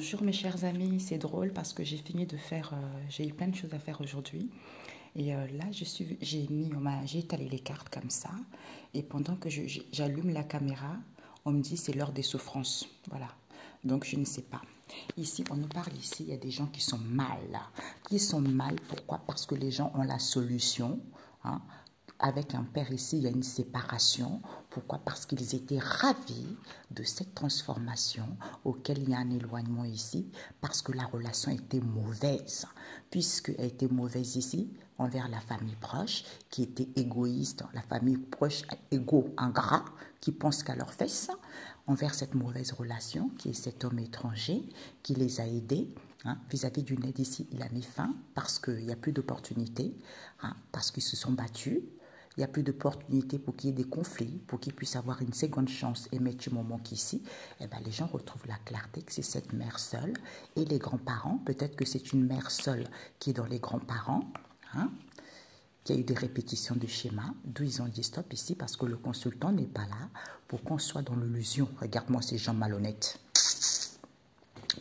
Bonjour mes chers amis, c'est drôle parce que j'ai fini de faire, j'ai eu plein de choses à faire aujourd'hui. Et là, j'ai étalé les cartes comme ça. Et pendant que j'allume la caméra, on me dit c'est l'heure des souffrances. Voilà. Donc je ne sais pas. Ici, on nous parle ici, il y a des gens qui sont mal. Qui sont mal, pourquoi? Parce que les gens ont la solution. Hein. Avec un père ici, il y a une séparation. Pourquoi? Parce qu'ils étaient ravis de cette transformation auquel il y a un éloignement ici, parce que la relation était mauvaise. Puisqu'elle était mauvaise ici, envers la famille proche, qui était égoïste, la famille proche, ingrat, qui pense qu'à leur fesses, envers cette mauvaise relation, qui est cet homme étranger, qui les a aidés. Vis-à-vis d'une aide ici, il a mis fin, parce qu'il n'y a plus d'opportunités, parce qu'ils se sont battus. Il n'y a plus d'opportunité pour qu'il y ait des conflits, pour qu'ils puissent avoir une seconde chance et mettre du moment qu'ici, les gens retrouvent la clarté que c'est cette mère seule et les grands-parents. Peut-être que c'est une mère seule qui est dans les grands-parents, qui a eu des répétitions de schémas, d'où ils ont dit stop ici parce que le consultant n'est pas là pour qu'on soit dans l'illusion. Regarde-moi ces gens malhonnêtes.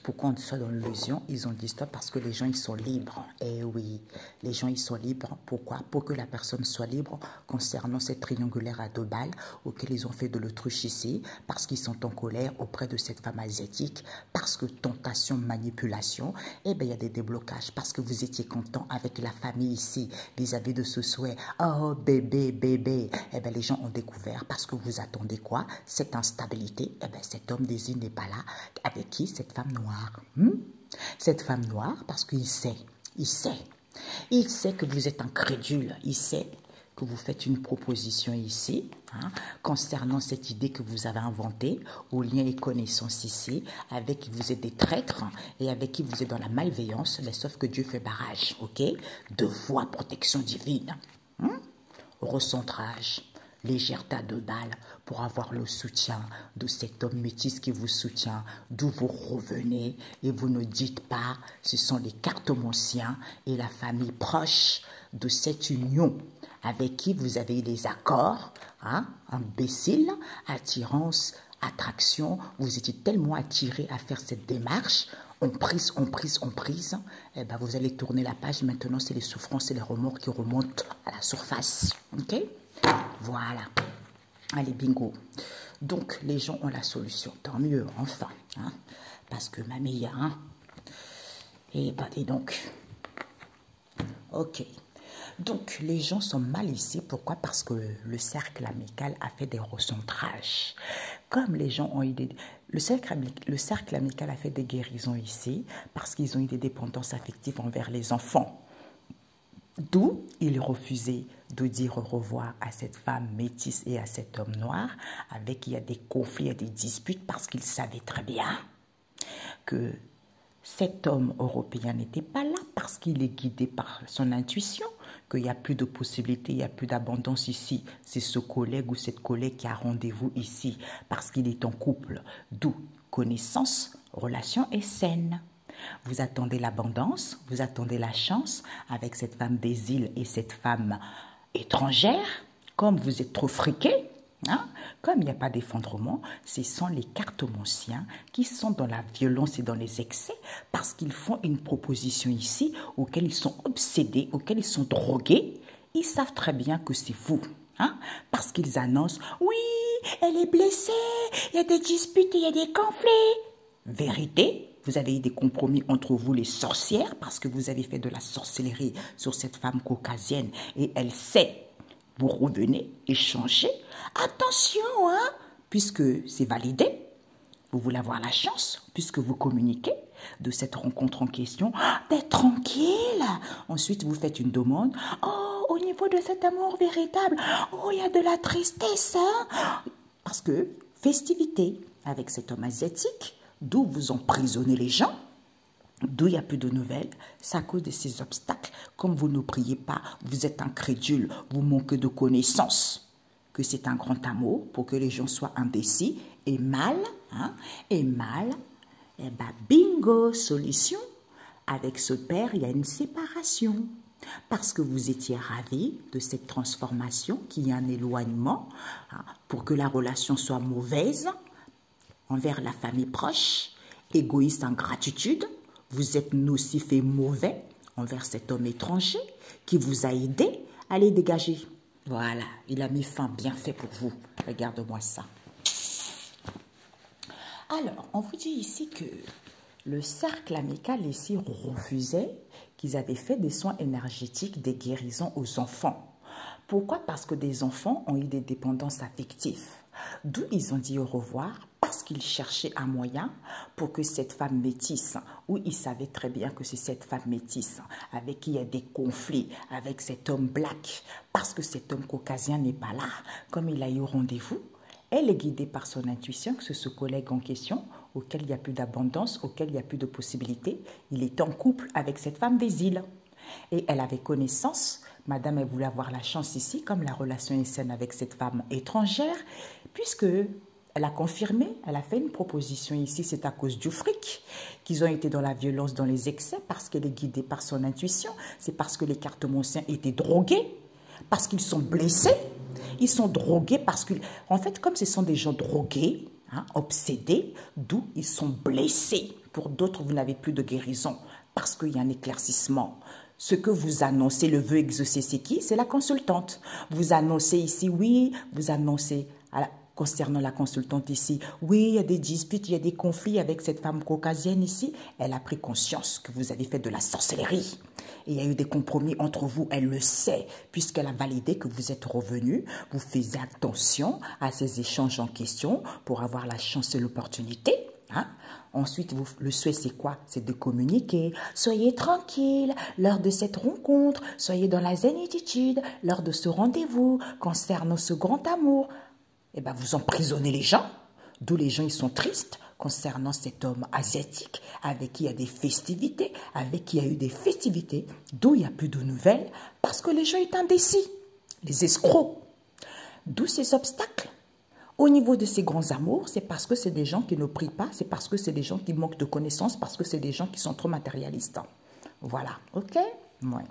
Pourquoi on soit dans l'illusion? Ils ont dit stop parce que les gens, ils sont libres. Eh oui, les gens, ils sont libres. Pourquoi? Pour que la personne soit libre concernant cette triangulaire à 2 balles auquel ils ont fait de l'autruche ici, parce qu'ils sont en colère auprès de cette femme asiatique, parce que tentation, manipulation, il y a des déblocages, parce que vous étiez content avec la famille ici, vis-à-vis de ce souhait. Oh, bébé, bébé. Les gens ont découvert, parce que vous attendez quoi? Cette instabilité. Cet homme désir n'est pas là. Avec qui? Cette femme noire. Cette femme noire, parce qu'il sait que vous êtes incrédule, il sait que vous faites une proposition ici, concernant cette idée que vous avez inventée, au lien et connaissance ici, avec qui vous êtes des traîtres et avec qui vous êtes dans la malveillance, mais sauf que Dieu fait barrage, ok? 2 fois protection divine, recentrage. Légèreté à 2 balles pour avoir le soutien de cet homme métis qui vous soutient, d'où vous revenez et vous ne dites pas, ce sont les cartomanciens et la famille proche de cette union avec qui vous avez des accords, imbécile, attirance, attraction, vous étiez tellement attiré à faire cette démarche, on prise, vous allez tourner la page, maintenant c'est les souffrances et les remords qui remontent à la surface, ok? Voilà. Allez, bingo. Donc, les gens ont la solution. Tant mieux, enfin. Parce que mamie, dis donc. Ok. Donc, les gens sont mal ici. Pourquoi? Parce que le cercle amical a fait des recentrages. Comme les gens ont eu le cercle amical a fait des guérisons ici, parce qu'ils ont eu des dépendances affectives envers les enfants. D'où il refusait de dire au revoir à cette femme métisse et à cet homme noir, avec qui il y a des conflits, il y a des disputes, parce qu'il savait très bien que cet homme européen n'était pas là, parce qu'il est guidé par son intuition, qu'il n'y a plus de possibilités, il n'y a plus d'abondance ici. C'est ce collègue ou cette collègue qui a rendez-vous ici, parce qu'il est en couple. D'où connaissance, relation est saine. Vous attendez l'abondance, vous attendez la chance avec cette femme des îles et cette femme étrangère. Comme vous êtes trop friqués, comme il n'y a pas d'effondrement, ce sont les cartomanciens qui sont dans la violence et dans les excès parce qu'ils font une proposition ici auquel ils sont obsédés, auquel ils sont drogués. Ils savent très bien que c'est vous. Parce qu'ils annoncent « Oui, elle est blessée, il y a des disputes, il y a des conflits. » Vérité? Vous avez eu des compromis entre vous les sorcières parce que vous avez fait de la sorcellerie sur cette femme caucasienne et elle sait. Vous revenez, échangez. Attention, puisque c'est validé. Vous voulez avoir la chance, puisque vous communiquez de cette rencontre en question, d'être tranquille. Ensuite, vous faites une demande. Oh, au niveau de cet amour véritable, oh, il y a de la tristesse. Parce que festivité avec cet homme asiatique, d'où vous emprisonnez les gens, d'où il n'y a plus de nouvelles, c'est à cause de ces obstacles. Comme vous ne priez pas, vous êtes incrédule, vous manquez de connaissances, que c'est un grand amour pour que les gens soient indécis et mal, bingo, solution. Avec ce père, il y a une séparation. Parce que vous étiez ravis de cette transformation, qu'il y a un éloignement, pour que la relation soit mauvaise, envers la famille proche égoïste en gratitude, vous êtes nocif et mauvais envers cet homme étranger qui vous a aidé à les dégager. Voilà, il a mis fin, bien fait pour vous. Regarde-moi ça. Alors, on vous dit ici que le cercle amical ici refusait qu'ils avaient fait des soins énergétiques, des guérisons aux enfants. Pourquoi? Parce que des enfants ont eu des dépendances affectives. D'où ils ont dit au revoir, parce qu'ils cherchaient un moyen pour que cette femme métisse, où ils savaient très bien que c'est cette femme métisse, avec qui il y a des conflits, avec cet homme black, parce que cet homme caucasien n'est pas là, comme il a eu rendez-vous. Elle est guidée par son intuition, que c'est ce collègue en question, auquel il n'y a plus d'abondance, auquel il n'y a plus de possibilités. Il est en couple avec cette femme des îles. Et elle avait connaissance, madame, elle voulait avoir la chance ici, comme la relation est saine avec cette femme étrangère, puisque elle a confirmé, elle a fait une proposition ici, c'est à cause du fric qu'ils ont été dans la violence, dans les excès, parce qu'elle est guidée par son intuition, c'est parce que les cartomanciens étaient drogués, parce qu'ils sont blessés, ils sont drogués parce que, en fait, comme ce sont des gens drogués, hein, obsédés, d'où ils sont blessés. Pour d'autres, vous n'avez plus de guérison, parce qu'il y a un éclaircissement. Ce que vous annoncez, le vœu exaucé, c'est qui? C'est la consultante. Vous annoncez ici, oui, vous annoncez concernant la consultante ici, oui, il y a des disputes, il y a des conflits avec cette femme caucasienne ici. Elle a pris conscience que vous avez fait de la sorcellerie. Et il y a eu des compromis entre vous, elle le sait, puisqu'elle a validé que vous êtes revenu. Vous faites attention à ces échanges en question pour avoir la chance et l'opportunité. Hein? Ensuite, le souhait, c'est quoi? C'est de communiquer. Soyez tranquille lors de cette rencontre. Soyez dans la zénitude lors de ce rendez-vous concernant ce grand amour. Eh bien, vous emprisonnez les gens. D'où les gens, ils sont tristes concernant cet homme asiatique avec qui il y a des festivités, avec qui il y a eu des festivités, d'où il n'y a plus de nouvelles, parce que les gens sont indécis, les escrocs. D'où ces obstacles. Au niveau de ces grands amours, c'est parce que c'est des gens qui ne prient pas, c'est parce que c'est des gens qui manquent de connaissances, parce que c'est des gens qui sont trop matérialistes. Voilà, ok? Ouais.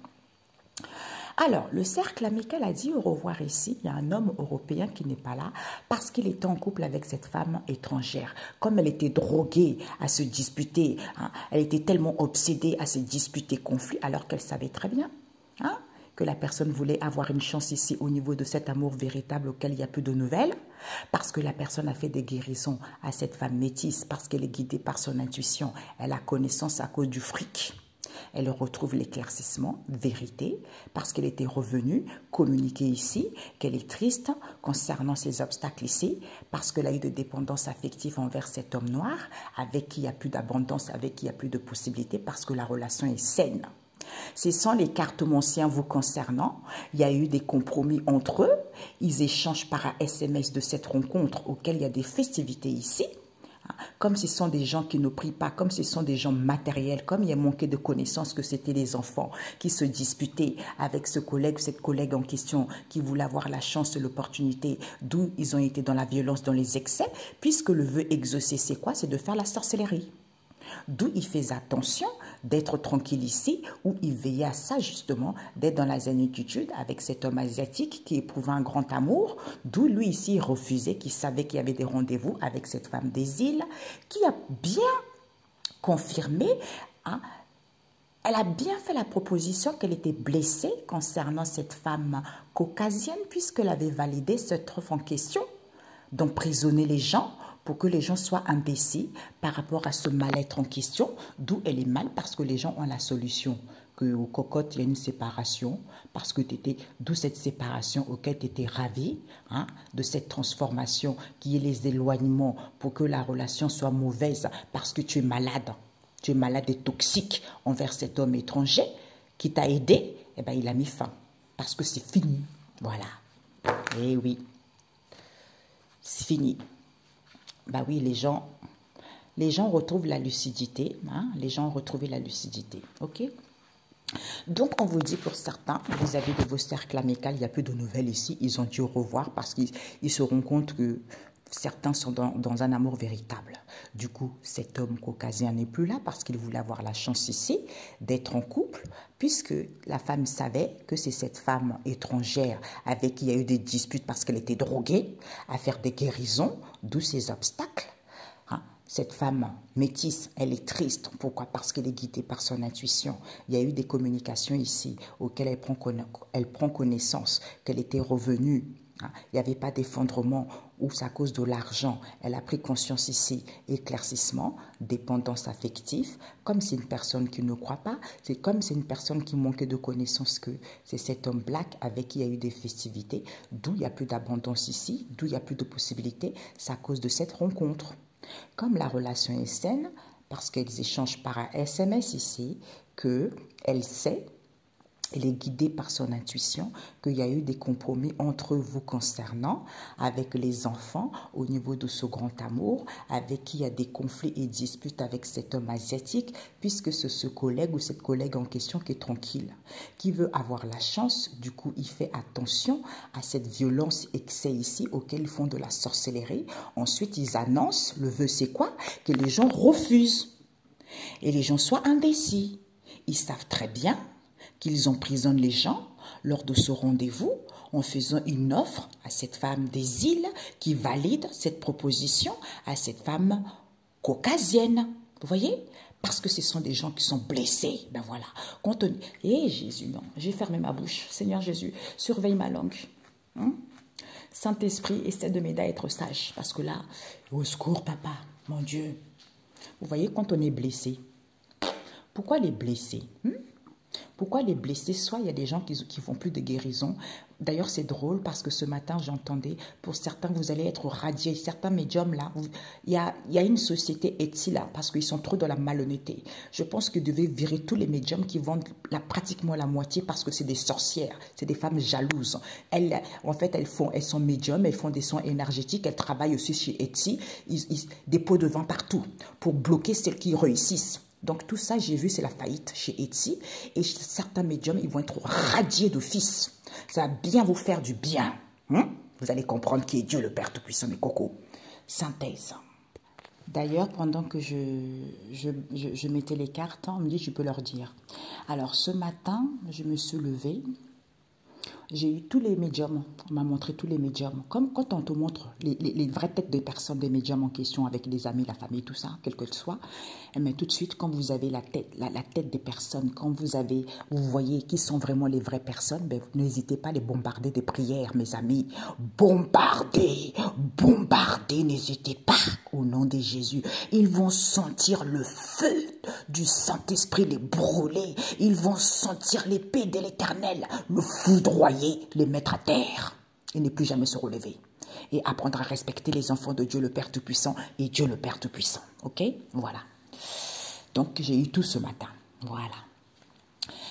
Alors, le cercle amical a dit au revoir ici. Il y a un homme européen qui n'est pas là parce qu'il était en couple avec cette femme étrangère. Comme elle était droguée à se disputer, hein, elle était tellement obsédée à se disputer conflit alors qu'elle savait très bien hein, que la personne voulait avoir une chance ici au niveau de cet amour véritable auquel il n'y a plus de nouvelles, parce que la personne a fait des guérisons à cette femme métisse, parce qu'elle est guidée par son intuition, elle a connaissance à cause du fric. Elle retrouve l'éclaircissement, vérité, parce qu'elle était revenue communiquer ici, qu'elle est triste concernant ces obstacles ici, parce qu'elle a eu de dépendance affective envers cet homme noir, avec qui il n'y a plus d'abondance, avec qui il n'y a plus de possibilités, parce que la relation est saine. Ce sont les cartomanciens vous concernant. Il y a eu des compromis entre eux. Ils échangent par SMS de cette rencontre auquel il y a des festivités ici. Comme ce sont des gens qui ne prient pas, comme ce sont des gens matériels, comme il y a manqué de connaissances que c'était les enfants qui se disputaient avec ce collègue, cette collègue en question qui voulait avoir la chance et l'opportunité, d'où ils ont été dans la violence, dans les excès, puisque le vœu exaucé, c'est quoi? C'est de faire la sorcellerie. D'où il fait attention d'être tranquille ici, où il veillait à ça justement, d'être dans la zénitude avec cet homme asiatique qui éprouvait un grand amour, d'où lui ici il refusait, qui savait qu'il y avait des rendez-vous avec cette femme des îles, qui a bien confirmé, hein, elle a bien fait la proposition qu'elle était blessée concernant cette femme caucasienne, puisqu'elle avait validé cette offre en question, d'emprisonner les gens, pour que les gens soient indécis par rapport à ce mal-être en question, d'où elle est mal, parce que les gens ont la solution, qu'au cocotte, il y a une séparation, parce que tu étais, d'où cette séparation auquel tu étais ravi, hein, de cette transformation qui est les éloignements pour que la relation soit mauvaise, parce que tu es malade et toxique envers cet homme étranger qui t'a aidé, eh bien, il a mis fin, parce que c'est fini, voilà. Eh oui, c'est fini. Bah oui, les gens retrouvent la lucidité, hein, les gens ont retrouvé la lucidité, ok? Donc, on vous dit pour certains, vis-à-vis de vos cercles amicaux, il n'y a plus de nouvelles ici, ils ont dit au revoir parce qu'ils se rendent compte que certains sont dans un amour véritable. Du coup, cet homme caucasien n'est plus là parce qu'il voulait avoir la chance ici d'être en couple, puisque la femme savait que c'est cette femme étrangère avec qui il y a eu des disputes parce qu'elle était droguée, à faire des guérisons, d'où ces obstacles. Hein. Cette femme métisse, elle est triste. Pourquoi? Parce qu'elle est guidée par son intuition. Il y a eu des communications ici auxquelles elle prend connaissance, qu'elle était revenue. Il n'y avait pas d'effondrement ou c'est à cause de l'argent. Elle a pris conscience ici. Éclaircissement, dépendance affective, comme c'est une personne qui ne croit pas, c'est comme c'est une personne qui manquait de connaissance que c'est cet homme black avec qui il y a eu des festivités, d'où il n'y a plus d'abondance ici, d'où il n'y a plus de possibilités, c'est à cause de cette rencontre. Comme la relation est saine, parce qu'ils échangent par un SMS ici, qu'elle sait, elle est guidée par son intuition, qu'il y a eu des compromis entre vous concernant, avec les enfants, au niveau de ce grand amour, avec qui il y a des conflits et disputes avec cet homme asiatique, puisque c'est ce collègue ou cette collègue en question qui est tranquille, qui veut avoir la chance, du coup il fait attention à cette violence excès ici, auquel ils font de la sorcellerie. Ensuite ils annoncent, le vœu c'est quoi? Que les gens refusent, et les gens soient indécis. Ils savent très bien qu'ils emprisonnent les gens lors de ce rendez-vous en faisant une offre à cette femme des îles qui valide cette proposition à cette femme caucasienne. Vous voyez? Parce que ce sont des gens qui sont blessés. Ben voilà. Quand on... Eh Jésus, non. J'ai fermé ma bouche. Seigneur Jésus, surveille ma langue. Saint-Esprit, essaie de m'aider à être sage. Parce que là, au secours, papa, mon Dieu. Vous voyez, quand on est blessé, pourquoi les blessés? Pourquoi les blessés? Soit il y a des gens qui font plus de guérison. D'ailleurs, c'est drôle parce que ce matin, j'entendais, pour certains, vous allez être radiés. Certains médiums, là, il y a une société Etsy, là, parce qu'ils sont trop dans la malhonnêteté. Je pense que vous devez virer tous les médiums qui vendent pratiquement la moitié parce que c'est des sorcières. C'est des femmes jalouses. En fait, elles sont médiums, elles font des soins énergétiques, elles travaillent aussi chez Etsy. Des pots de vin partout pour bloquer celles qui réussissent. Donc tout ça, j'ai vu, c'est la faillite chez Etsy. Et certains médiums, ils vont être radiés d'office. Ça va bien vous faire du bien. Vous allez comprendre qui est Dieu, le Père Tout-Puissant, mes cocos. Synthèse. D'ailleurs, pendant que je mettais les cartes, on me dit, je peux leur dire. Alors ce matin, je me suis levée. J'ai eu tous les médiums, on m'a montré tous les médiums. Comme quand on te montre les vraies têtes des personnes, des médiums en question, avec les amis, la famille, tout ça, quel que soit. Mais tout de suite, quand vous avez la tête des personnes, quand vous voyez qui sont vraiment les vraies personnes, ben, n'hésitez pas à les bombarder des prières, mes amis. Bombardez, bombardez, n'hésitez pas, au nom de Jésus. Ils vont sentir le feu du Saint-Esprit les brûler. Ils vont sentir l'épée de l'Éternel, le foudroyer, les mettre à terre et ne plus jamais se relever. Et apprendre à respecter les enfants de Dieu le Père Tout-Puissant et Dieu le Père Tout-Puissant. Ok? Voilà. Donc, j'ai eu tout ce matin. Voilà.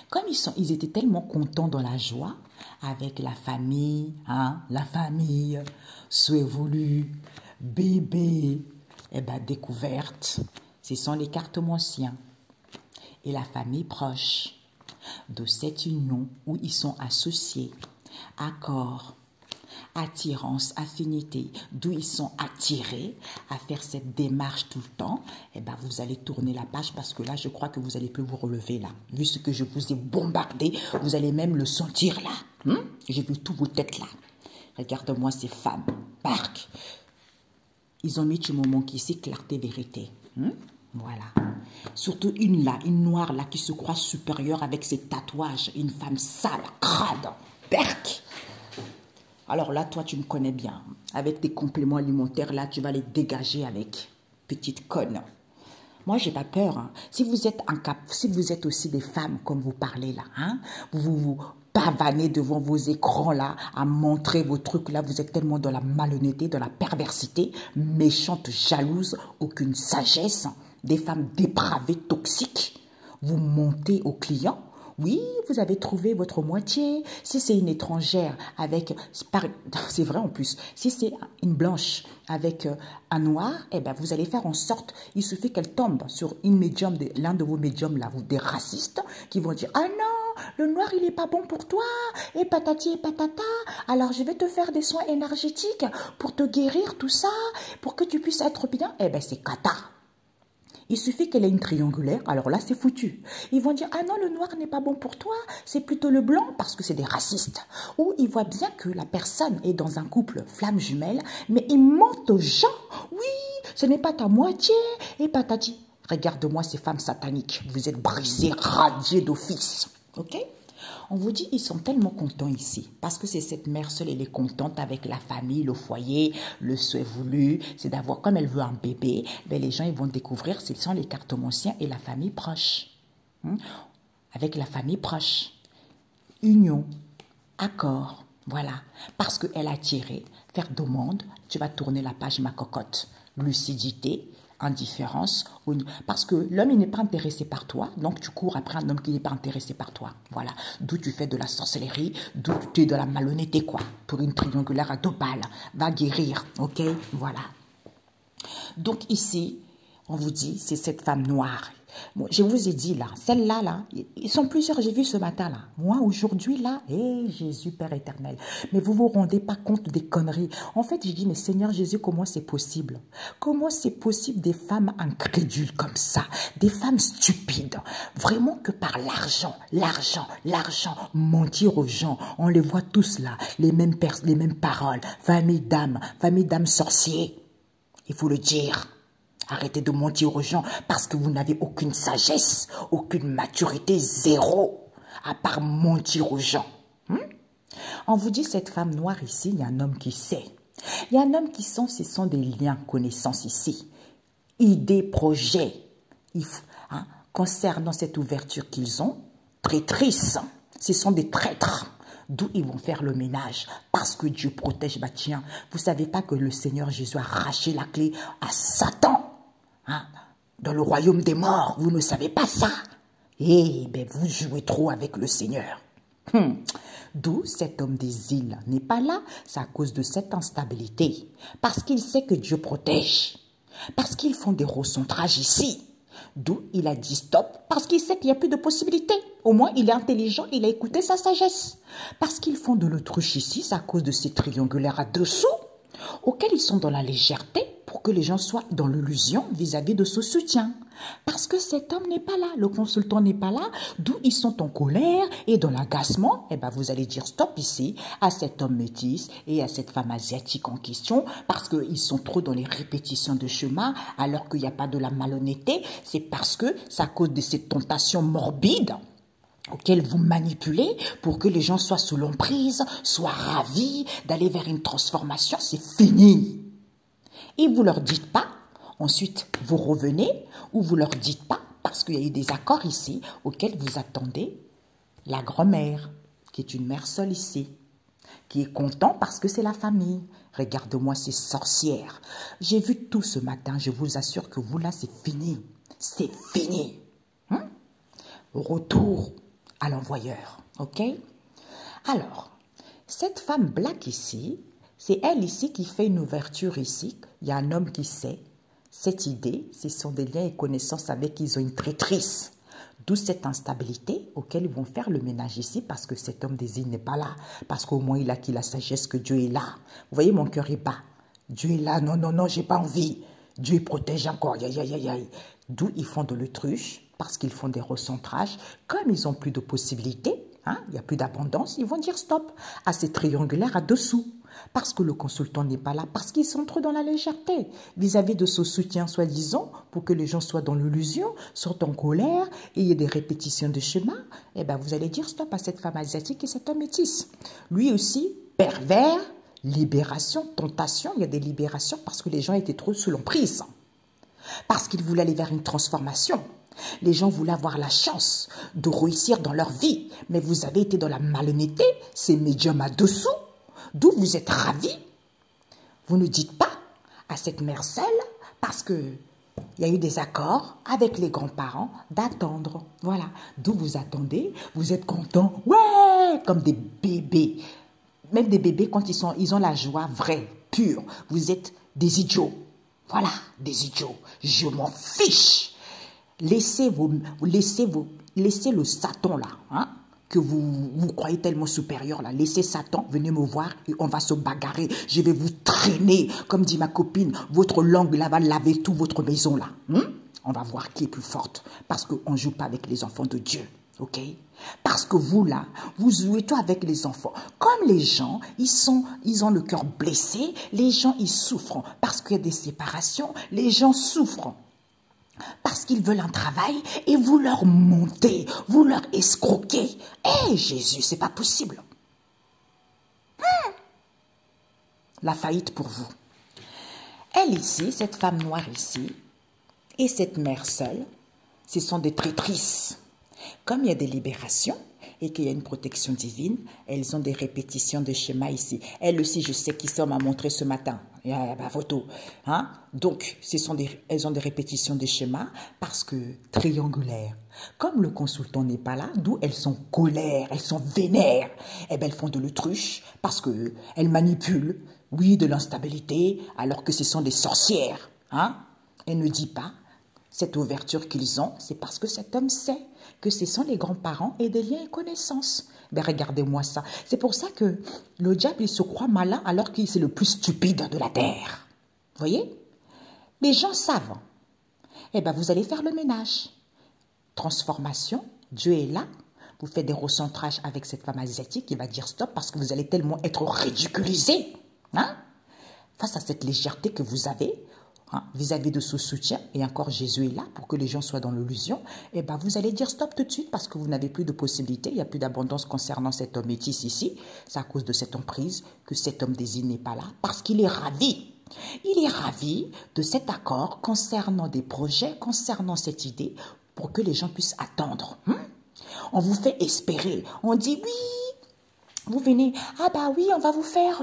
Comme ils étaient tellement contents dans la joie, avec la famille, souhait voulu, bébé, eh ben, découverte. Ce sont les cartes anciens et la famille proche de cette union où ils sont associés, accord, attirance, affinité, d'où ils sont attirés à faire cette démarche tout le temps, eh ben vous allez tourner la page parce que là, je crois que vous n'allez plus vous relever là. Vu ce que je vous ai bombardé, vous allez même le sentir là. J'ai vu toutes vos têtes là. Regarde-moi ces femmes, parc. Ils ont mis du moment ici, clarté, vérité. Voilà. Surtout une là, une noire là qui se croit supérieure avec ses tatouages. Une femme sale, crade, berk. Alors là, toi, tu me connais bien. Avec tes compléments alimentaires, là, tu vas les dégager avec. Petite conne. Moi, j'ai pas peur. Hein. Si vous êtes aussi des femmes comme vous parlez là, vous pavanez devant vos écrans là, à montrer vos trucs là, vous êtes tellement dans la malhonnêteté, dans la perversité, méchante, jalouse, aucune sagesse, des femmes dépravées, toxiques. Vous montez aux clients. Oui, vous avez trouvé votre moitié. Si c'est une étrangère avec, c'est vrai en plus, si c'est une blanche avec un noir, eh ben vous allez faire en sorte, il suffit qu'elle tombe sur une médium, l'un de vos médiums là, des racistes, qui vont dire, ah non, le noir il est pas bon pour toi, et patati et patata, alors je vais te faire des soins énergétiques pour te guérir tout ça, pour que tu puisses être bien. Eh ben c'est cata. Il suffit qu'elle ait une triangulaire, alors là, c'est foutu. Ils vont dire, ah non, le noir n'est pas bon pour toi, c'est plutôt le blanc, parce que c'est des racistes. Ou ils voient bien que la personne est dans un couple flamme jumelle, mais ils mentent aux gens. Oui, Ce n'est pas ta moitié et patati. Regarde-moi ces femmes sataniques. Vous êtes brisés, radiés d'office. OK? On vous dit, ils sont tellement contents ici. Parce que c'est cette mère seule, elle est contente avec la famille, le foyer, le souhait voulu. C'est d'avoir, comme elle veut un bébé, ben les gens ils vont découvrir, ce sont les cartomanciens et la famille proche. Avec la famille proche. Union, accord, voilà. Parce qu'elle a tiré, faire demande, tu vas tourner la page ma cocotte. Lucidité, indifférence, parce que l'homme il n'est pas intéressé par toi, donc tu cours après un homme qui n'est pas intéressé par toi, voilà, d'où tu fais de la sorcellerie, d'où tu es de la malhonnêteté quoi, pour une triangulaire à 2 balles, va guérir, ok, voilà. Donc ici, on vous dit, c'est cette femme noire. Bon, je vous ai dit là, celle-là, là, ils sont plusieurs, j'ai vu ce matin là. Moi, aujourd'hui, là, Jésus, Père éternel. Mais vous vous rendez pas compte des conneries. En fait, je dis, mais Seigneur Jésus, comment c'est possible? Comment c'est possible des femmes incrédules comme ça? Des femmes stupides. Vraiment que par l'argent, mentir aux gens. On les voit tous là, les mêmes paroles. Famille d'âmes sorciers. Il faut le dire. Arrêtez de mentir aux gens parce que vous n'avez aucune sagesse, aucune maturité, zéro, à part mentir aux gens. On vous dit, cette femme noire ici, il y a un homme qui sait. Il y a un homme qui sent, ce sont des liens, connaissances ici. Idées, projets, concernant cette ouverture qu'ils ont, traîtrices, ce sont des traîtres. D'où ils vont faire le ménage. Parce que Dieu protège. Bah tiens, vous ne savez pas que le Seigneur Jésus a arraché la clé à Satan. Dans le royaume des morts, vous ne savez pas ça. Eh bien, vous jouez trop avec le Seigneur. D'où cet homme des îles n'est pas là, c'est à cause de cette instabilité. Parce qu'il sait que Dieu protège. Parce qu'ils font des recentrages ici. D'où il a dit stop, parce qu'il sait qu'il n'y a plus de possibilités. Au moins, il est intelligent, il a écouté sa sagesse. Parce qu'ils font de l'autruche ici, c'est à cause de ces triangulaires à dessous, auxquels ils sont dans la légèreté, pour que les gens soient dans l'illusion vis-à-vis de ce soutien. Parce que cet homme n'est pas là, le consultant n'est pas là, d'où ils sont en colère et dans l'agacement. Eh bien, vous allez dire stop ici à cet homme métis et à cette femme asiatique en question, parce qu'ils sont trop dans les répétitions de chemin, alors qu'il n'y a pas de la malhonnêteté. C'est parce que c'est à cause de cette tentation morbide auquel vous manipulez pour que les gens soient sous l'emprise, soient ravis d'aller vers une transformation. C'est fini. Et vous ne leur dites pas, ensuite vous revenez, ou vous ne leur dites pas, parce qu'il y a eu des accords ici auxquels vous attendez la grand-mère, qui est une mère seule ici, qui est content parce que c'est la famille. Regarde-moi ces sorcières. J'ai vu tout ce matin, je vous assure que vous là, c'est fini. C'est fini. Retour à l'envoyeur, ok? Alors, cette femme black ici, c'est elle ici qui fait une ouverture ici. Il y a un homme qui sait. Cette idée, ce sont des liens et connaissances avec, ils ont une traîtrise. D'où cette instabilité auquel ils vont faire le ménage ici parce que cet homme des îles n'est pas là. Parce qu'au moins il a acquis la sagesse que Dieu est là. Vous voyez, mon cœur est bas. Dieu est là. Non, non, non, j'ai pas envie. Dieu protège encore. D'où ils font de l'autruche parce qu'ils font des recentrages. Comme ils n'ont plus de possibilités, il n'y a plus d'abondance, ils vont dire stop à ces triangulaires à dessous. Parce que le consultant n'est pas là, parce qu'ils sont trop dans la légèreté vis-à-vis de ce soutien soi-disant pour que les gens soient dans l'illusion, soient en colère et il y ait des répétitions de chemin. Eh bien, vous allez dire stop à cette femme asiatique et cet homme métis. Lui aussi, pervers, libération, tentation, il y a des libérations parce que les gens étaient trop sous l'emprise. Parce qu'ils voulaient aller vers une transformation. Les gens voulaient avoir la chance de réussir dans leur vie, mais vous avez été dans la malhonnêteté, ces médiums à dessous. D'où vous êtes ravis. Vous ne dites pas à cette mère seule, parce qu'il y a eu des accords avec les grands-parents d'attendre. Voilà. D'où vous attendez, vous êtes contents, ouais, comme des bébés. Même des bébés, quand ils ont la joie vraie, pure. Vous êtes des idiots. Voilà, des idiots. Je m'en fiche. Laissez le Satan là, que vous croyez tellement supérieur là. Laissez Satan, venez me voir et on va se bagarrer. Je vais vous traîner, comme dit ma copine, votre langue là va laver toute votre maison là. On va voir qui est plus forte parce qu'on ne joue pas avec les enfants de Dieu. Ok? Parce que vous, là, vous jouez tout avec les enfants. Comme les gens, ils ont le cœur blessé, les gens, ils souffrent. Parce qu'il y a des séparations, les gens souffrent. Parce qu'ils veulent un travail et vous leur montez, vous leur escroquez. Eh, Jésus, c'est pas possible. La faillite pour vous. Elle ici, cette femme noire ici, et cette mère seule, ce sont des traîtrises. Comme il y a des libérations et qu'il y a une protection divine, elles ont des répétitions de schémas ici. Elle aussi, je sais qui ça m'a montré ce matin. Il y a ma photo. Hein? Donc, elles ont des répétitions de schémas parce que triangulaires. Comme le consultant n'est pas là, d'où elles sont colères, elles sont vénères. Eh bien, elles font de l'autruche parce qu'elles manipulent, oui, de l'instabilité, alors que ce sont des sorcières. Hein? Elle ne dit pas. Cette ouverture qu'ils ont, c'est parce que cet homme sait que ce sont les grands-parents et des liens et connaissances. Ben regardez-moi ça. C'est pour ça que le diable, il se croit malin alors qu'il est le plus stupide de la terre. Vous voyez? Les gens savent. Eh bien, vous allez faire le ménage. Transformation, Dieu est là. Vous faites des recentrages avec cette femme asiatique qui va dire stop parce que vous allez tellement être ridiculisé. Hein? Face à cette légèreté que vous avez, vis-à-vis de ce soutien, et encore Jésus est là pour que les gens soient dans l'illusion, et ben vous allez dire stop tout de suite parce que vous n'avez plus de possibilités, il n'y a plus d'abondance concernant cet homme métis ici. C'est à cause de cette emprise que cet homme désigné n'est pas là, parce qu'il est ravi. Il est ravi de cet accord concernant des projets, concernant cette idée, pour que les gens puissent attendre. On vous fait espérer, on dit oui. Vous venez, ah bah oui, on va vous faire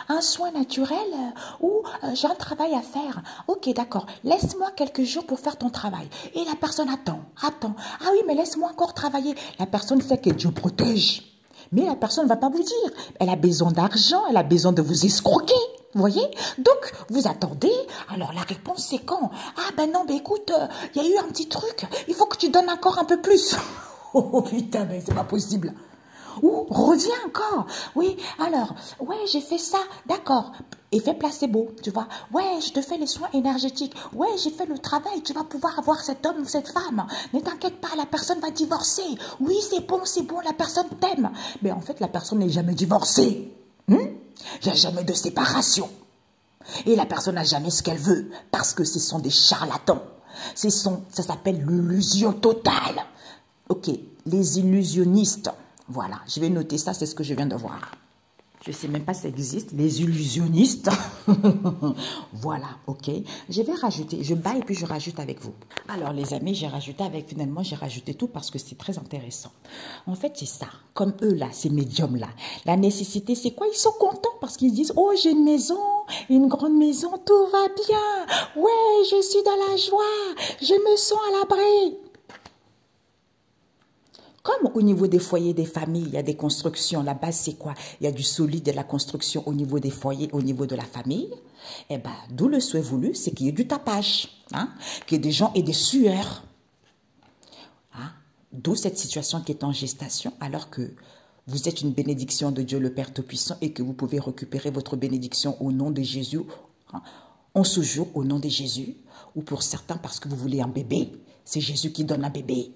un soin naturel ou j'ai un travail à faire. Ok, d'accord, laisse-moi quelques jours pour faire ton travail. Et la personne attend. Ah oui, mais laisse-moi encore travailler. La personne sait que Dieu protège. Mais la personne ne va pas vous dire. Elle a besoin d'argent, elle a besoin de vous escroquer. Vous voyez? Donc, vous attendez. Alors, la réponse, c'est quand? Ah ben non, ben écoute, il y a eu un petit truc. Il faut que tu donnes encore un peu plus. Oh putain, mais c'est pas possible. Ou reviens encore. Oui, alors, ouais, j'ai fait ça, d'accord. Effet placebo, tu vois. Ouais, je te fais les soins énergétiques. Ouais, j'ai fait le travail. Tu vas pouvoir avoir cet homme ou cette femme. Ne t'inquiète pas, la personne va divorcer. Oui, c'est bon, la personne t'aime. Mais en fait, la personne n'est jamais divorcée. Il n'y a jamais de séparation. Et la personne n'a jamais ce qu'elle veut. Parce que ce sont des charlatans. Ça s'appelle l'illusion totale. Ok, les illusionnistes. Voilà, je vais noter ça, c'est ce que je viens de voir. Je ne sais même pas si ça existe, les illusionnistes. Voilà, ok. Je vais rajouter, je bats et puis je rajoute avec vous. Alors les amis, j'ai rajouté tout parce que c'est très intéressant. En fait, c'est ça. Comme eux là, ces médiums là, la nécessité, c'est quoi? Ils sont contents parce qu'ils disent, oh, j'ai une maison, une grande maison, tout va bien. Ouais, je suis dans la joie, je me sens à l'abri. Comme au niveau des foyers, des familles, il y a des constructions, la base c'est quoi? Il y a du solide, il y a de la construction au niveau des foyers, au niveau de la famille. Eh bien, d'où le souhait voulu, c'est qu'il y ait du tapage, qu'il y ait des gens et des sueurs. D'où cette situation qui est en gestation, alors que vous êtes une bénédiction de Dieu le Père Tout-Puissant et que vous pouvez récupérer votre bénédiction au nom de Jésus, en ce jour au nom de Jésus, ou pour certains parce que vous voulez un bébé. C'est Jésus qui donne un bébé.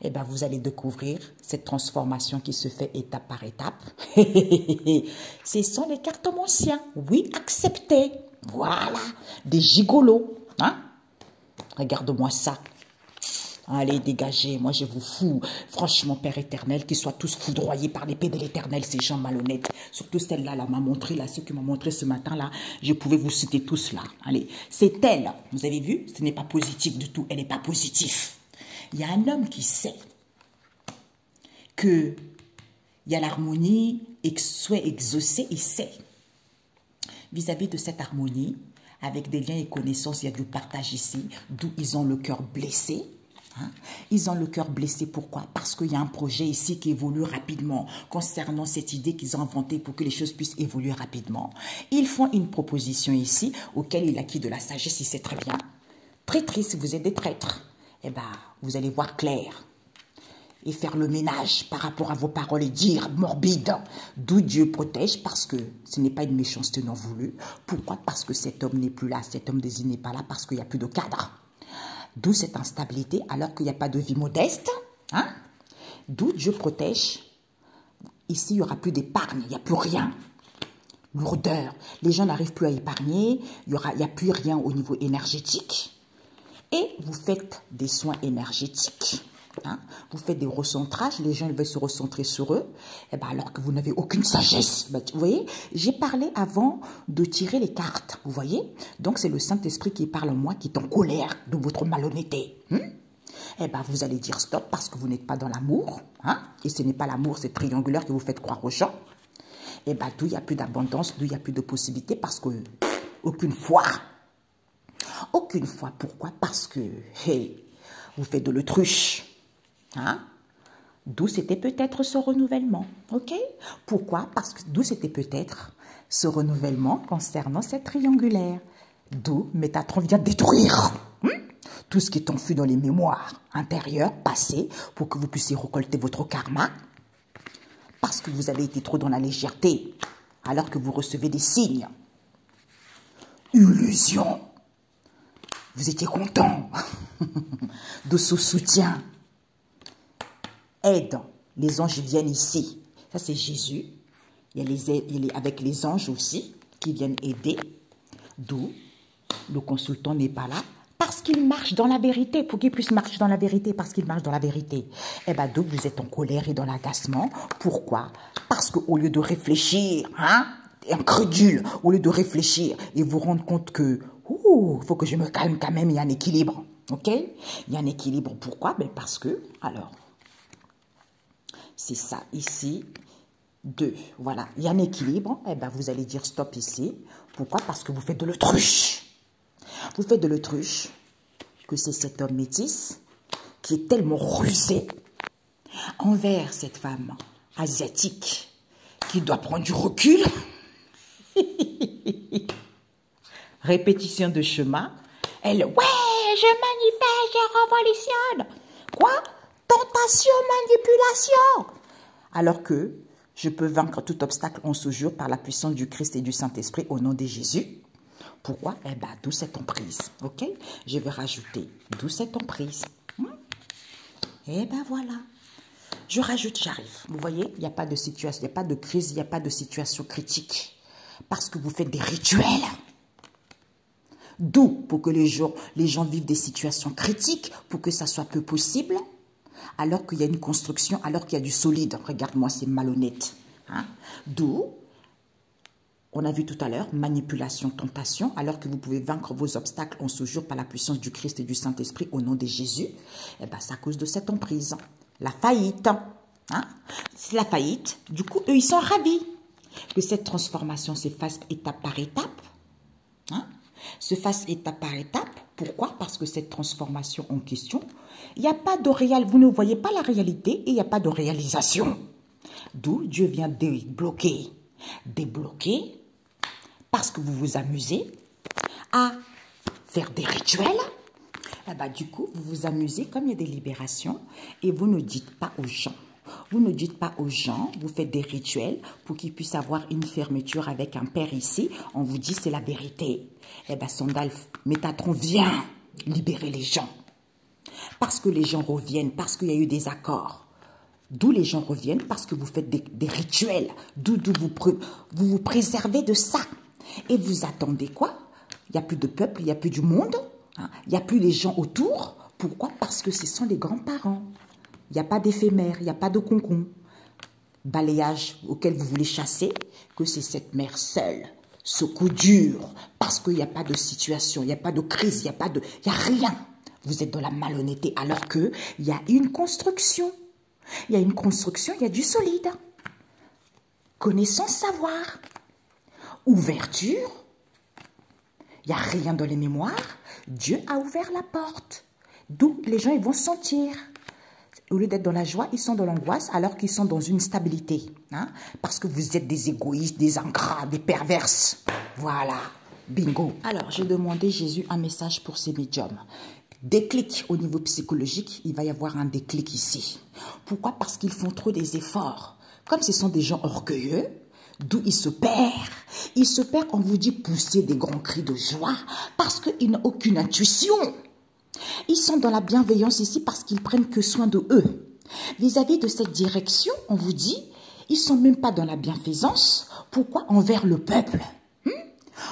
Eh bien, vous allez découvrir cette transformation qui se fait étape par étape. Ce sont les cartomanciens. Oui, acceptés. Voilà, des gigolos. Regarde-moi ça. Allez, dégagez, moi je vous fous. Franchement, Père éternel, qu'ils soient tous foudroyés par l'épée de l'éternel, ces gens malhonnêtes. Surtout celle-là, m'a montré, ceux qui m'ont montré ce matin, là, je pouvais vous citer tous là. Allez, c'est elle. Vous avez vu? Ce n'est pas positif du tout. Elle n'est pas positive. Il y a un homme qui sait qu'il y a l'harmonie et que soit exaucé, il sait. Vis-à-vis de cette harmonie, avec des liens et connaissances, il y a du partage ici, d'où ils ont le cœur blessé. Ils ont le cœur blessé, pourquoi? Parce qu'il y a un projet ici qui évolue rapidement concernant cette idée qu'ils ont inventée pour que les choses puissent évoluer rapidement. Ils font une proposition ici, auquel il acquit de la sagesse, il sait très bien. Traîtrise, si vous êtes des traîtres. Eh bien, vous allez voir clair et faire le ménage par rapport à vos paroles et dire morbide, d'où Dieu protège parce que ce n'est pas une méchanceté non voulue. Pourquoi? Parce que cet homme n'est plus là, cet homme désigné n'est pas là parce qu'il n'y a plus de cadre. D'où cette instabilité alors qu'il n'y a pas de vie modeste. Hein? D'où Dieu protège. Ici, il n'y aura plus d'épargne, il n'y a plus rien. Lourdeur. Les gens n'arrivent plus à épargner, il n'y a plus rien au niveau énergétique. Et vous faites des soins énergétiques. Hein? Vous faites des recentrages, les gens veulent se recentrer sur eux, et ben alors que vous n'avez aucune sagesse. Ben, vous voyez, j'ai parlé avant de tirer les cartes, vous voyez. Donc c'est le Saint-Esprit qui parle en moi, qui est en colère de votre malhonnêteté. Eh ben vous allez dire stop parce que vous n'êtes pas dans l'amour. Hein? Et ce n'est pas l'amour, c'est triangulaire que vous faites croire aux gens. Et ben d'où il n'y a plus d'abondance, d'où il n'y a plus de possibilités, parce que aucune foi. Aucune foi. Pourquoi? Parce que hey, vous faites de l'autruche. Hein? D'où c'était peut-être ce renouvellement. Ok? Pourquoi? Parce que d'où c'était peut-être ce renouvellement concernant cette triangulaire. D'où Métatron vient détruire tout ce qui est enfui dans les mémoires intérieures, passées, pour que vous puissiez récolter votre karma. Parce que vous avez été trop dans la légèreté, alors que vous recevez des signes. Illusion. Vous étiez content de ce soutien. Aide. Les anges viennent ici. Ça, c'est Jésus. Il y a avec les anges aussi qui viennent aider. D'où le consultant n'est pas là. Parce qu'il marche dans la vérité. Pour qu'il puisse marcher dans la vérité, parce qu'il marche dans la vérité. Eh bien, d'où vous êtes en colère et dans l'agacement. Pourquoi? Parce qu'au lieu de réfléchir, hein, incrédule, au lieu de réfléchir et vous rendre compte que, il faut que je me calme quand même, il y a un équilibre. Ok? Il y a un équilibre. Pourquoi? Ben parce que, alors, c'est ça, ici, 2. Voilà, il y a un équilibre. Eh bien, vous allez dire stop ici. Pourquoi? Parce que vous faites de l'autruche. Vous faites de l'autruche, que c'est cet homme métis qui est tellement rusé envers cette femme asiatique qui doit prendre du recul. Répétition de chemin. Elle, ouais, je manifeste, je révolutionne. Quoi? Tentation, manipulation. Alors que je peux vaincre tout obstacle en ce jour par la puissance du Christ et du Saint-Esprit au nom de Jésus. Pourquoi? Eh bien, d'où cette emprise. Ok? Je vais rajouter d'où cette emprise. Eh bien, voilà. Je rajoute, j'arrive. Vous voyez, il n'y a pas de situation, il n'y a pas de crise, il n'y a pas de situation critique. Parce que vous faites des rituels. D'où, pour que les gens vivent des situations critiques, pour que ça soit peu possible, alors qu'il y a une construction, alors qu'il y a du solide. Regarde-moi, c'est malhonnête. Hein? D'où, on a vu tout à l'heure, manipulation, tentation, alors que vous pouvez vaincre vos obstacles en ce jour par la puissance du Christ et du Saint-Esprit au nom de Jésus. Eh bien, c'est à cause de cette emprise. La faillite. Hein? C'est la faillite. Du coup, eux, ils sont ravis que cette transformation se fasse étape par étape. Hein? Se fasse étape par étape. Pourquoi? Parce que cette transformation en question, il n'y a pas de réel. Vous ne voyez pas la réalité et il n'y a pas de réalisation. D'où Dieu vient débloquer. Débloquer. Parce que vous vous amusez à faire des rituels, eh ben, du coup, vous vous amusez comme il y a des libérations et vous ne dites pas aux gens. Vous ne dites pas aux gens, vous faites des rituels pour qu'ils puissent avoir une fermeture avec un père ici. On vous dit c'est la vérité. Eh bien, Sandal, Métatron vient libérer les gens. Parce que les gens reviennent, parce qu'il y a eu des accords. D'où les gens reviennent, parce que vous faites des rituels. D'où vous vous préservez de ça. Et vous attendez quoi? Il n'y a plus de peuple, il n'y a plus du monde, hein? Il n'y a plus les gens autour. Pourquoi? Parce que ce sont les grands-parents. Il n'y a pas d'éphémère, il n'y a pas de concon. Balayage auquel vous voulez chasser, que c'est cette mère seule, ce coup dur, parce qu'il n'y a pas de situation, il n'y a pas de crise, il n'y a rien. Vous êtes dans la malhonnêteté alors qu'il y a une construction. Il y a une construction, il y a du solide. Connaissance, savoir. Ouverture, il n'y a rien dans les mémoires, Dieu a ouvert la porte. D'où les gens ils vont sentir. Au lieu d'être dans la joie, ils sont dans l'angoisse alors qu'ils sont dans une stabilité. Hein? Parce que vous êtes des égoïstes, des ingrats, des perverses. Voilà, bingo. Alors, j'ai demandé Jésus un message pour ces médiums. Déclic au niveau psychologique, il va y avoir un déclic ici. Pourquoi? Parce qu'ils font trop des efforts. Comme ce sont des gens orgueilleux, d'où ils se perdent. Ils se perdent, on vous dit, pousser des grands cris de joie parce qu'ils n'ont aucune intuition. Ils sont dans la bienveillance ici parce qu'ils prennent que soin de eux. Vis-à-vis de cette direction, on vous dit, ils sont même pas dans la bienfaisance. Pourquoi? Envers le peuple.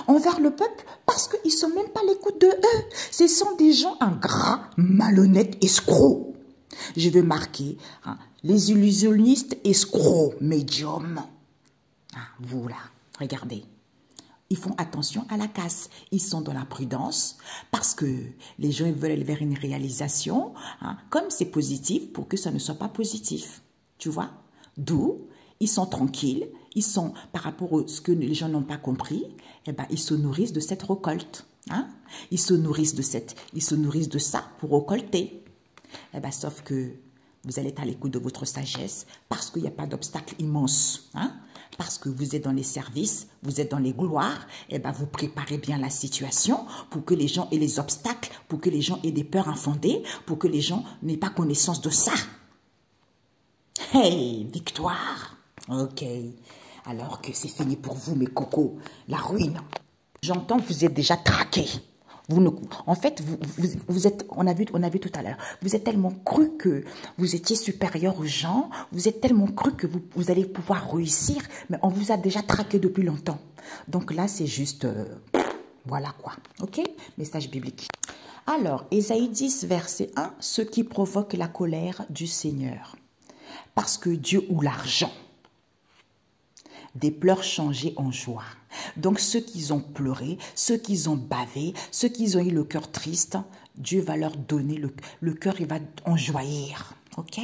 Envers le peuple, parce qu'ils sont même pas à l'écoute de eux. Ce sont des gens ingrats, malhonnêtes, escrocs. Je veux marquer les illusionnistes, escrocs, médiums. Vous là, regardez. Ils font attention à la casse. Ils sont dans la prudence parce que les gens ils veulent aller vers une réalisation. Comme c'est positif, pour que ça ne soit pas positif. Tu vois? D'où ils sont tranquilles. Ils sont, par rapport à ce que les gens n'ont pas compris, eh ben, ils se nourrissent de cette récolte. Ils se nourrissent de ça pour récolter. Eh ben, sauf que vous allez être à l'écoute de votre sagesse parce qu'il n'y a pas d'obstacle immense. Parce que vous êtes dans les services, vous êtes dans les gloires, eh ben, vous préparez bien la situation pour que les gens aient les obstacles, pour que les gens aient des peurs infondées, pour que les gens n'aient pas connaissance de ça. Hey, victoire! Ok. Alors que c'est fini pour vous, mes cocos, la ruine. J'entends que vous êtes déjà traqués. En fait, vous êtes, on a vu tout à l'heure, vous êtes tellement cru que vous étiez supérieur aux gens, vous êtes tellement cru que vous allez pouvoir réussir, mais on vous a déjà traqué depuis longtemps. Donc là, c'est juste, voilà quoi, ok? Message biblique. Alors, Ésaïe 10, verset 1, ce qui provoque la colère du Seigneur. Parce que Dieu ou l'argent, des pleurs changés en joie. Donc ceux qui ont pleuré, ceux qui ont bavé, ceux qui ont eu le cœur triste, Dieu va leur donner le cœur, il va enjoyer. Ok?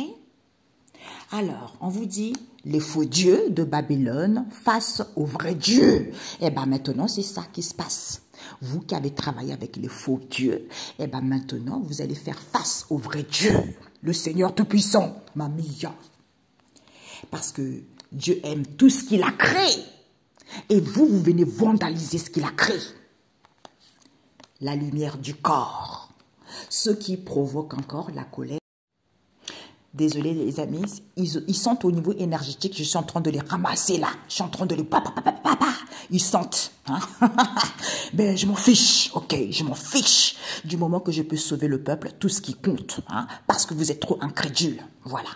Alors, on vous dit, les faux dieux de Babylone face au vrai Dieu. Eh bien maintenant, c'est ça qui se passe. Vous qui avez travaillé avec les faux dieux, eh bien maintenant, vous allez faire face au vrai Dieu, le Seigneur Tout-Puissant, Mamia. Parce que Dieu aime tout ce qu'il a créé. Et vous venez vandaliser ce qu'il a créé. La lumière du corps. Ce qui provoque encore la colère. Désolé les amis, ils sentent au niveau énergétique, je suis en train de les ramasser là. Je suis en train de les... Ils sentent. Ben, je m'en fiche, ok, je m'en fiche. Du moment que je peux sauver le peuple, tout ce qui compte. Parce que vous êtes trop incrédules. Voilà.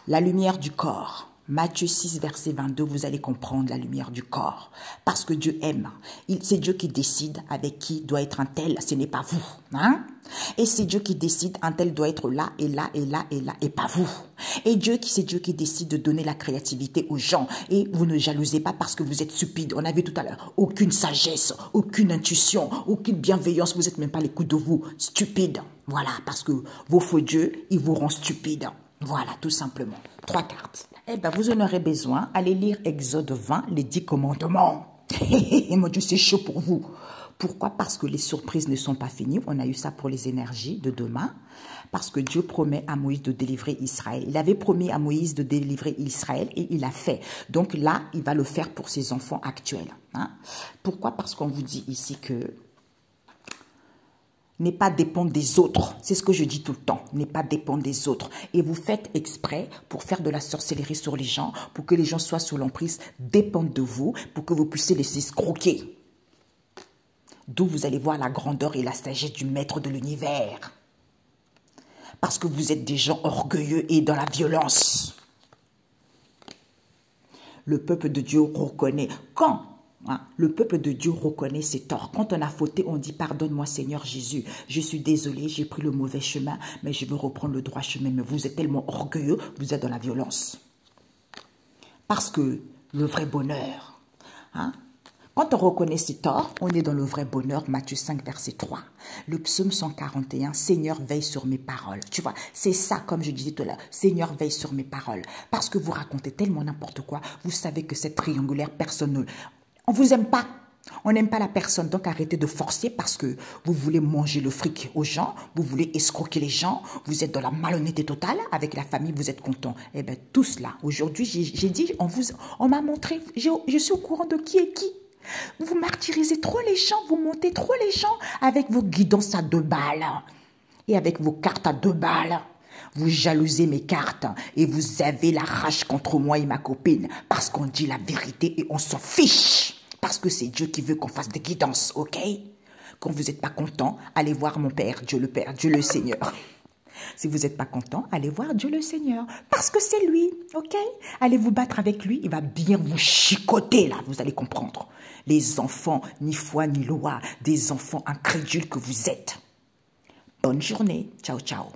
La lumière du corps. Matthieu 6, verset 22, vous allez comprendre la lumière du corps. Parce que Dieu aime. C'est Dieu qui décide avec qui doit être un tel, ce n'est pas vous. Et c'est Dieu qui décide, un tel doit être là, et là, et là, et là, et pas vous. Et c'est Dieu qui décide de donner la créativité aux gens. Et vous ne jalousez pas parce que vous êtes stupide. On a vu tout à l'heure, aucune sagesse, aucune intuition, aucune bienveillance. Vous n'êtes même pas à l'écoute de vous. Stupide. Voilà, parce que vos faux dieux, ils vous rendent stupide. Voilà, tout simplement. 3 cartes. Eh bien, vous en aurez besoin. Allez lire Exode 20, les 10 commandements. Mon Dieu, c'est chaud pour vous. Pourquoi? Parce que les surprises ne sont pas finies. On a eu ça pour les énergies de demain. Parce que Dieu promet à Moïse de délivrer Israël. Il avait promis à Moïse de délivrer Israël et il l'a fait. Donc là, il va le faire pour ses enfants actuels. Pourquoi? Parce qu'on vous dit ici que n'est pas dépendre des autres. C'est ce que je dis tout le temps. N'est pas dépendre des autres. Et vous faites exprès pour faire de la sorcellerie sur les gens, pour que les gens soient sous l'emprise, dépendent de vous, pour que vous puissiez les escroquer. D'où vous allez voir la grandeur et la sagesse du maître de l'univers. Parce que vous êtes des gens orgueilleux et dans la violence. Le peuple de Dieu reconnaît. Quand le peuple de Dieu reconnaît ses torts. Quand on a fauté, on dit « Pardonne-moi Seigneur Jésus, je suis désolé, j'ai pris le mauvais chemin, mais je veux reprendre le droit chemin. » Mais vous êtes tellement orgueilleux, vous êtes dans la violence. Parce que le vrai bonheur, quand on reconnaît ses torts, on est dans le vrai bonheur. Matthieu 5, verset 3. Le psaume 141, « Seigneur, veille sur mes paroles. » Tu vois, c'est ça, comme je disais tout à l'heure. « Seigneur, veille sur mes paroles. » Parce que vous racontez tellement n'importe quoi. Vous savez que cette triangulaire, personne ne... On ne vous aime pas. On n'aime pas la personne. Donc arrêtez de forcer parce que vous voulez manger le fric aux gens. Vous voulez escroquer les gens. Vous êtes dans la malhonnêteté totale. Avec la famille, vous êtes content. Eh bien, tout cela. Aujourd'hui, j'ai dit, on m'a montré. Je suis au courant de qui est qui. Vous martyrisez trop les gens. Vous montez trop les gens avec vos guidances à 2 balles. Et avec vos cartes à 2 balles. Vous jalousez mes cartes et vous avez la rage contre moi et ma copine parce qu'on dit la vérité et on s'en fiche. Parce que c'est Dieu qui veut qu'on fasse des guidances, ok? Quand vous n'êtes pas content, allez voir mon Père, Dieu le Père, Dieu le Seigneur. Si vous n'êtes pas content, allez voir Dieu le Seigneur. Parce que c'est lui, ok? Allez vous battre avec lui, il va bien vous chicoter là, vous allez comprendre. Les enfants, ni foi ni loi, des enfants incrédules que vous êtes. Bonne journée, ciao ciao.